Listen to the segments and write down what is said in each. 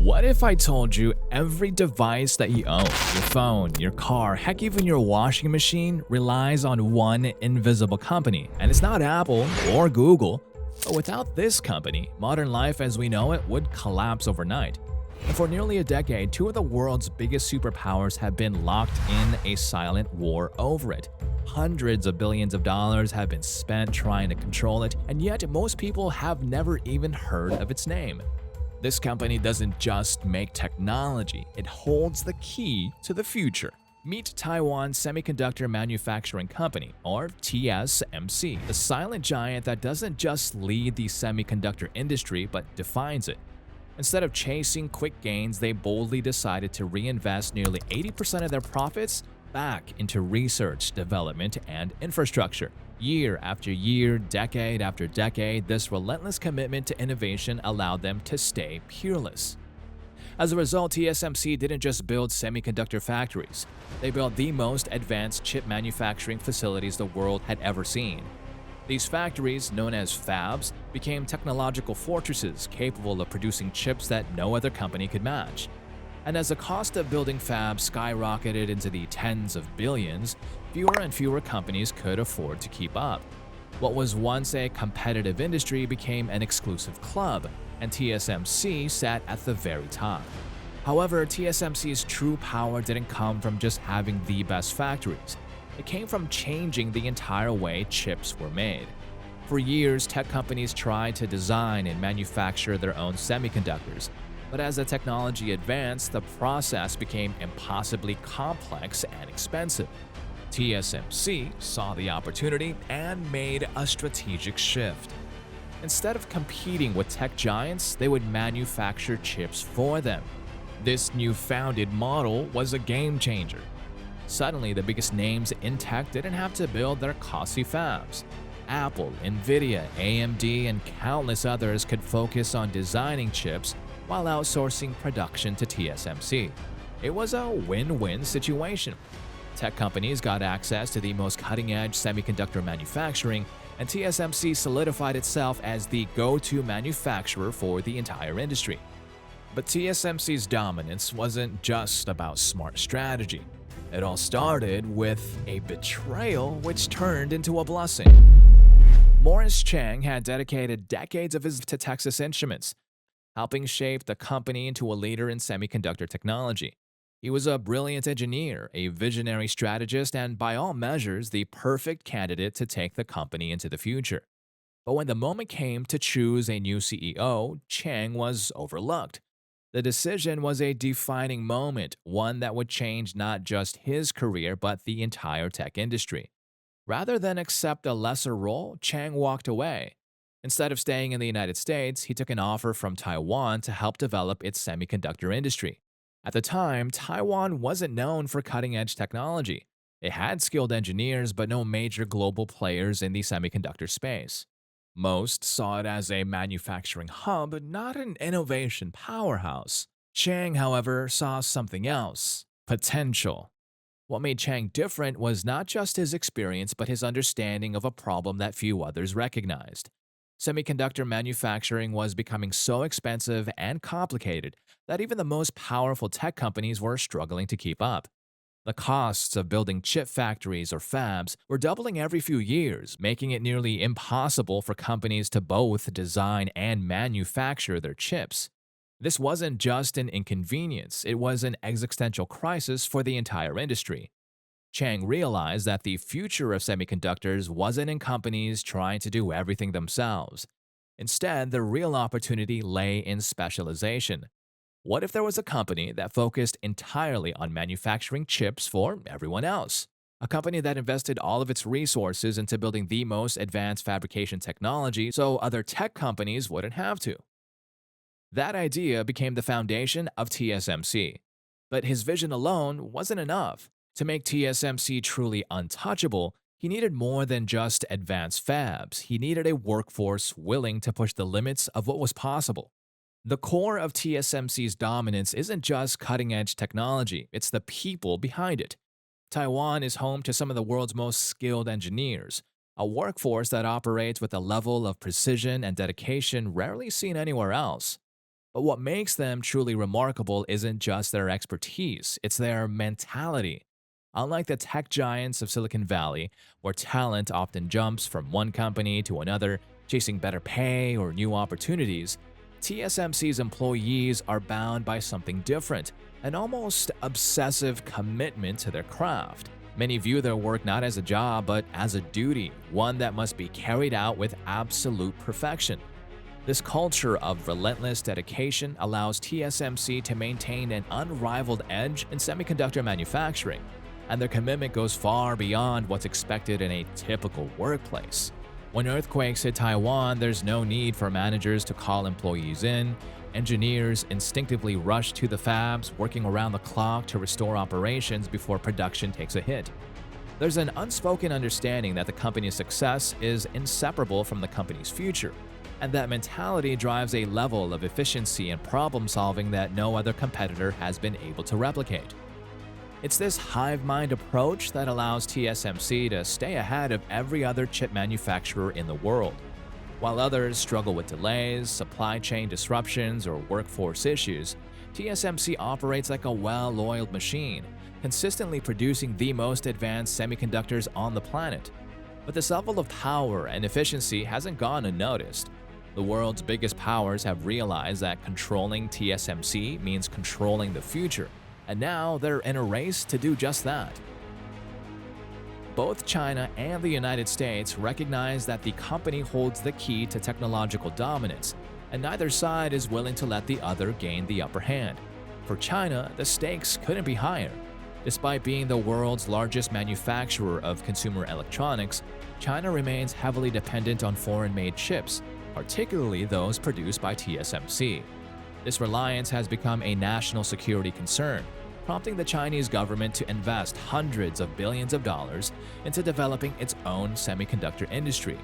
What if I told you every device that you own, your phone, your car, heck, even your washing machine, relies on one invisible company? And it's not Apple or Google, but without this company, modern life as we know it would collapse overnight. And for nearly a decade, two of the world's biggest superpowers have been locked in a silent war over it. Hundreds of billions of dollars have been spent trying to control it, and yet most people have never even heard of its name. This company doesn't just make technology, it holds the key to the future. Meet Taiwan Semiconductor Manufacturing Company, or TSMC, the silent giant that doesn't just lead the semiconductor industry but defines it. Instead of chasing quick gains, they boldly decided to reinvest nearly 80% of their profits back into research, development, and infrastructure. Year after year, decade after decade, this relentless commitment to innovation allowed them to stay peerless. As a result, TSMC didn't just build semiconductor factories, they built the most advanced chip manufacturing facilities the world had ever seen. These factories, known as fabs, became technological fortresses capable of producing chips that no other company could match. And as the cost of building fabs skyrocketed into the tens of billions, fewer and fewer companies could afford to keep up. What was once a competitive industry became an exclusive club, and TSMC sat at the very top. However, TSMC's true power didn't come from just having the best factories. It came from changing the entire way chips were made. For years, tech companies tried to design and manufacture their own semiconductors, but as the technology advanced, the process became impossibly complex and expensive. TSMC saw the opportunity and made a strategic shift. Instead of competing with tech giants, they would manufacture chips for them. This new founded model was a game changer. Suddenly, the biggest names in tech didn't have to build their costly fabs. Apple, Nvidia, AMD, and countless others could focus on designing chips while outsourcing production to TSMC. It was a win-win situation. Tech companies got access to the most cutting-edge semiconductor manufacturing, and TSMC solidified itself as the go-to manufacturer for the entire industry. But TSMC's dominance wasn't just about smart strategy. It all started with a betrayal which turned into a blessing. Morris Chang had dedicated decades of his to Texas Instruments, helping shape the company into a leader in semiconductor technology. He was a brilliant engineer, a visionary strategist, and by all measures, the perfect candidate to take the company into the future. But when the moment came to choose a new CEO, Chang was overlooked. The decision was a defining moment, one that would change not just his career but the entire tech industry. Rather than accept a lesser role, Chang walked away. Instead of staying in the United States, he took an offer from Taiwan to help develop its semiconductor industry. At the time, Taiwan wasn't known for cutting-edge technology. It had skilled engineers, but no major global players in the semiconductor space. Most saw it as a manufacturing hub, not an innovation powerhouse. Chang, however, saw something else: potential. What made Chang different was not just his experience, but his understanding of a problem that few others recognized. Semiconductor manufacturing was becoming so expensive and complicated that even the most powerful tech companies were struggling to keep up. The costs of building chip factories or fabs were doubling every few years, making it nearly impossible for companies to both design and manufacture their chips. This wasn't just an inconvenience, it was an existential crisis for the entire industry. Chang realized that the future of semiconductors wasn't in companies trying to do everything themselves. Instead, the real opportunity lay in specialization. What if there was a company that focused entirely on manufacturing chips for everyone else? A company that invested all of its resources into building the most advanced fabrication technology so other tech companies wouldn't have to. That idea became the foundation of TSMC. But his vision alone wasn't enough. To make TSMC truly untouchable, he needed more than just advanced fabs. He needed a workforce willing to push the limits of what was possible. The core of TSMC's dominance isn't just cutting-edge technology, it's the people behind it. Taiwan is home to some of the world's most skilled engineers, a workforce that operates with a level of precision and dedication rarely seen anywhere else. But what makes them truly remarkable isn't just their expertise, it's their mentality. Unlike the tech giants of Silicon Valley, where talent often jumps from one company to another, chasing better pay or new opportunities, TSMC's employees are bound by something different, an almost obsessive commitment to their craft. Many view their work not as a job, but as a duty, one that must be carried out with absolute perfection. This culture of relentless dedication allows TSMC to maintain an unrivaled edge in semiconductor manufacturing, and their commitment goes far beyond what's expected in a typical workplace. When earthquakes hit Taiwan, there's no need for managers to call employees in. Engineers instinctively rush to the fabs, working around the clock to restore operations before production takes a hit. There's an unspoken understanding that the company's success is inseparable from the company's future, and that mentality drives a level of efficiency and problem solving that no other competitor has been able to replicate. It's this hive mind approach that allows TSMC to stay ahead of every other chip manufacturer in the world. While others struggle with delays, supply chain disruptions, or workforce issues, TSMC operates like a well-oiled machine, consistently producing the most advanced semiconductors on the planet. But this level of power and efficiency hasn't gone unnoticed. The world's biggest powers have realized that controlling TSMC means controlling the future, and now they're in a race to do just that. Both China and the United States recognize that the company holds the key to technological dominance, and neither side is willing to let the other gain the upper hand. For China, the stakes couldn't be higher. Despite being the world's largest manufacturer of consumer electronics, China remains heavily dependent on foreign-made chips, particularly those produced by TSMC. This reliance has become a national security concern, prompting the Chinese government to invest hundreds of billions of dollars into developing its own semiconductor industry.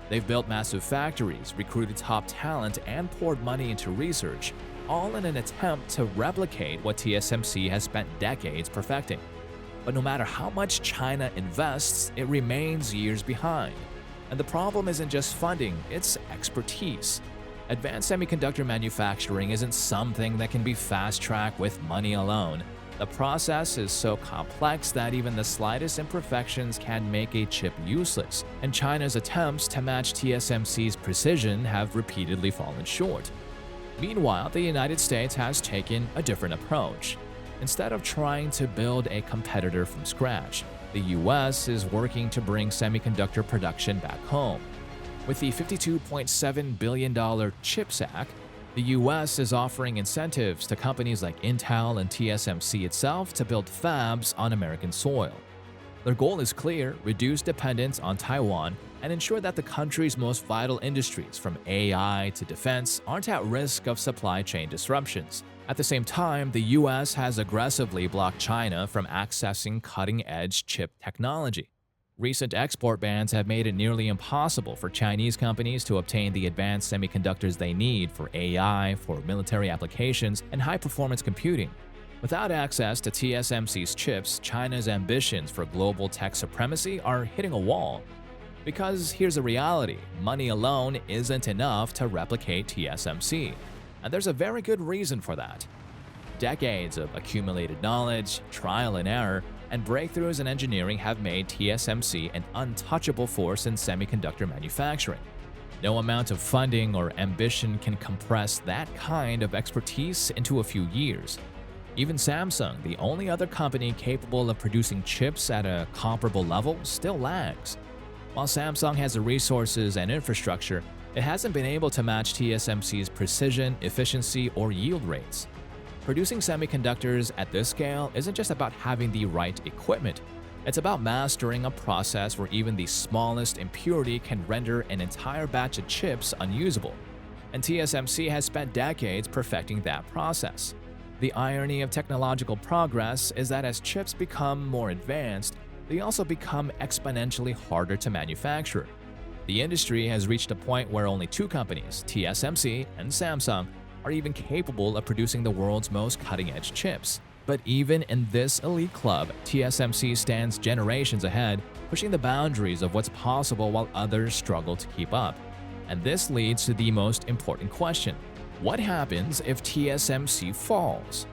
They've built massive factories, recruited top talent, and poured money into research, all in an attempt to replicate what TSMC has spent decades perfecting. But no matter how much China invests, it remains years behind. And the problem isn't just funding, it's expertise. Advanced semiconductor manufacturing isn't something that can be fast-tracked with money alone. The process is so complex that even the slightest imperfections can make a chip useless, and China's attempts to match TSMC's precision have repeatedly fallen short. Meanwhile, the United States has taken a different approach. Instead of trying to build a competitor from scratch, the US is working to bring semiconductor production back home. With the $52.7 billion CHIPS Act, the US is offering incentives to companies like Intel and TSMC itself to build fabs on American soil. Their goal is clear: reduce dependence on Taiwan and ensure that the country's most vital industries, from AI to defense, aren't at risk of supply chain disruptions. At the same time, the US has aggressively blocked China from accessing cutting-edge chip technology. Recent export bans have made it nearly impossible for Chinese companies to obtain the advanced semiconductors they need for AI, for military applications, and high-performance computing. Without access to TSMC's chips, China's ambitions for global tech supremacy are hitting a wall. Because here's the reality: money alone isn't enough to replicate TSMC. And there's a very good reason for that. Decades of accumulated knowledge, trial and error, and breakthroughs in engineering have made TSMC an untouchable force in semiconductor manufacturing. No amount of funding or ambition can compress that kind of expertise into a few years. Even Samsung, the only other company capable of producing chips at a comparable level, still lags. While Samsung has the resources and infrastructure, it hasn't been able to match TSMC's precision, efficiency, or yield rates. Producing semiconductors at this scale isn't just about having the right equipment. It's about mastering a process where even the smallest impurity can render an entire batch of chips unusable. And TSMC has spent decades perfecting that process. The irony of technological progress is that as chips become more advanced, they also become exponentially harder to manufacture. The industry has reached a point where only two companies, TSMC and Samsung, are even capable of producing the world's most cutting-edge chips. But even in this elite club, TSMC stands generations ahead, pushing the boundaries of what's possible while others struggle to keep up. And this leads to the most important question: What happens if TSMC falls?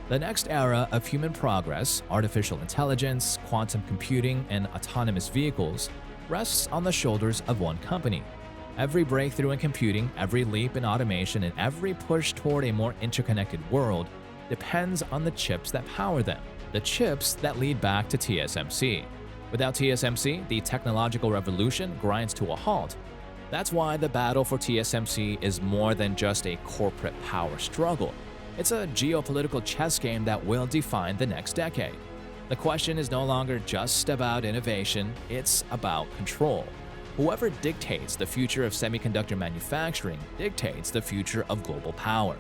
The next era of human progress, artificial intelligence, quantum computing, and autonomous vehicles, rests on the shoulders of one company. Every breakthrough in computing, every leap in automation, and every push toward a more interconnected world depends on the chips that power them, the chips that lead back to TSMC. Without TSMC, the technological revolution grinds to a halt. That's why the battle for TSMC is more than just a corporate power struggle. It's a geopolitical chess game that will define the next decade. The question is no longer just about innovation, it's about control. Whoever dictates the future of semiconductor manufacturing dictates the future of global power.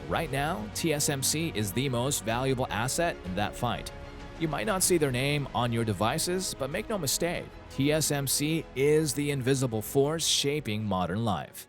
Right now, TSMC is the most valuable asset in that fight. You might not see their name on your devices, but make no mistake, TSMC is the invisible force shaping modern life.